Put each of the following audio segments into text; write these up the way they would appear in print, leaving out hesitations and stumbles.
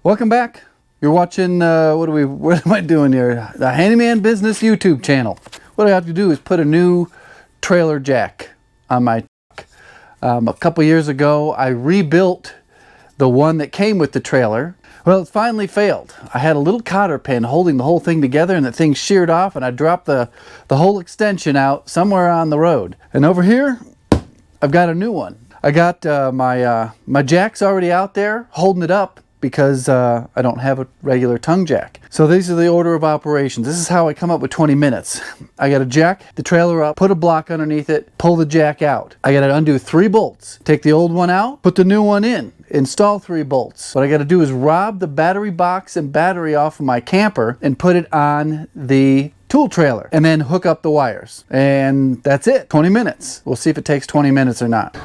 Welcome back. You're watching, what am I doing here? The Handyman Business YouTube channel. What I have to do is put a new trailer jack on my truck. A couple years ago, I rebuilt the one that came with the trailer. Well, it finally failed. I had a little cotter pin holding the whole thing together, and the thing sheared off, and I dropped the whole extension out somewhere on the road. And over here, I've got a new one. I got my jack's already out there holding it up, because I don't have a regular tongue jack. So these are the order of operations. This is how I come up with 20 minutes. I got to jack the trailer up, put a block underneath it, pull the jack out. I got to undo 3 bolts, take the old one out, put the new one in, install 3 bolts. What I got to do is rob the battery box and battery off of my camper and put it on the tool trailer, and then hook up the wires. And that's it, 20 minutes. We'll see if it takes 20 minutes or not.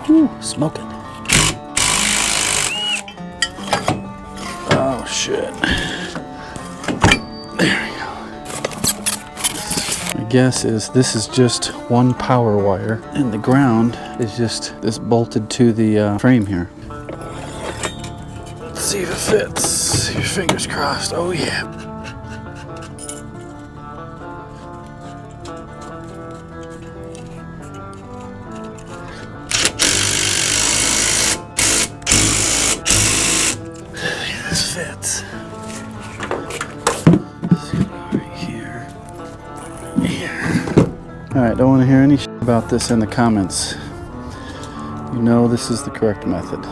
Ooh, smoking. Oh shit. There we go. My guess is this is just one power wire, and the ground is just this bolted to the frame here. Let's see if it fits. Your fingers crossed. Oh yeah. Fits. Right here. Alright, don't want to hear any shit about this in the comments. You know this is the correct method.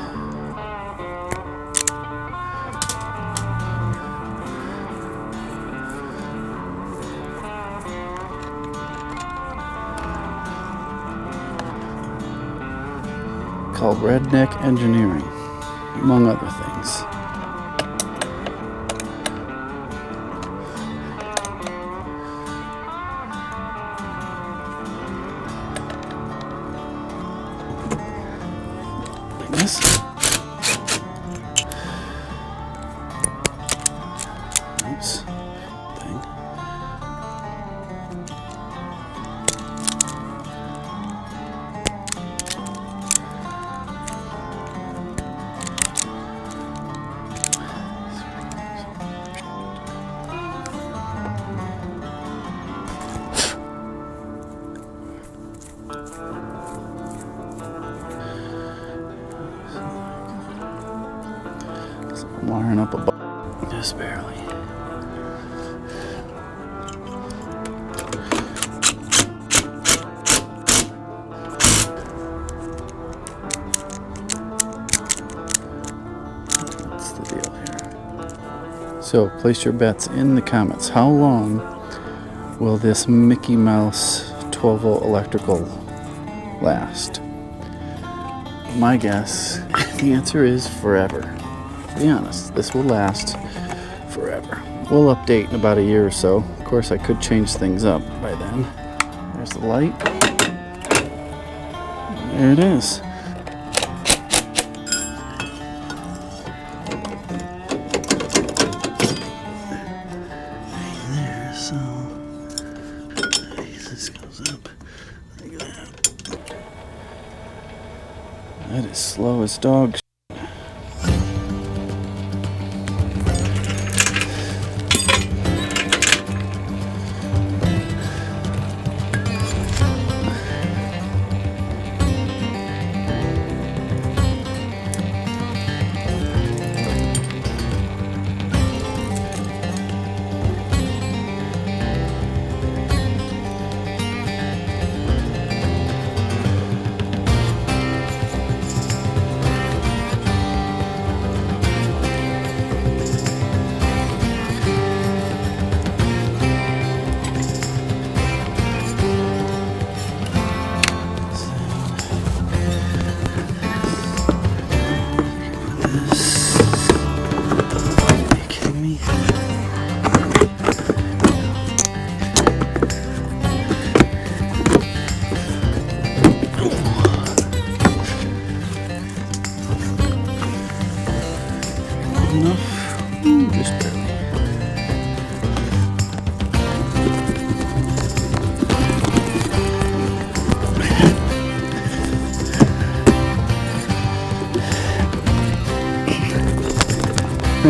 Called Redneck Engineering, among other things. This nice thing. I'm wiring up a just barely. What's the deal here? So, place your bets in the comments. How long will this Mickey Mouse 12-volt electrical last? My guess, the answer is forever. To be honest, this will last forever. We'll update in about a year or so. Of course, I could change things up by then. There's the light. There it is. Right there, so this goes up like that. That is slow as dog.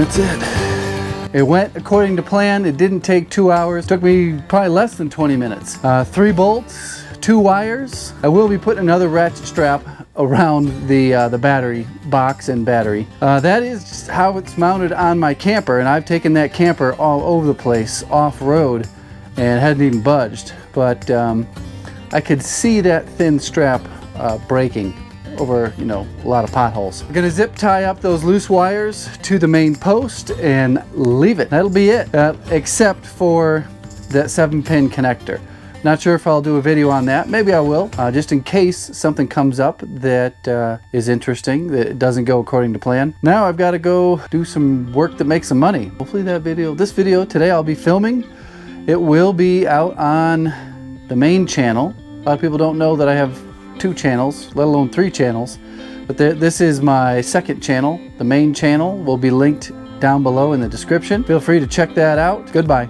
That's it. It went according to plan. It didn't take 2 hours. It took me probably less than 20 minutes. 3 bolts, 2 wires. I will be putting another ratchet strap around the battery box and battery. That is just how it's mounted on my camper, and I've taken that camper all over the place off-road and hadn't even budged. But I could see that thin strap breaking over, you know, a lot of potholes. We're gonna zip tie up those loose wires to the main post and leave it. That'll be it, except for that 7-pin connector. Not sure if I'll do a video on that. Maybe I will, just in case something comes up that is interesting, that it doesn't go according to plan. Now I've got to go do some work that makes some money. Hopefully this video today I'll be filming. It will be out on the main channel. A lot of people don't know that I have 2 channels, let alone 3 channels. But this is my second channel. The main channel will be linked down below in the description. Feel free to check that out. Goodbye.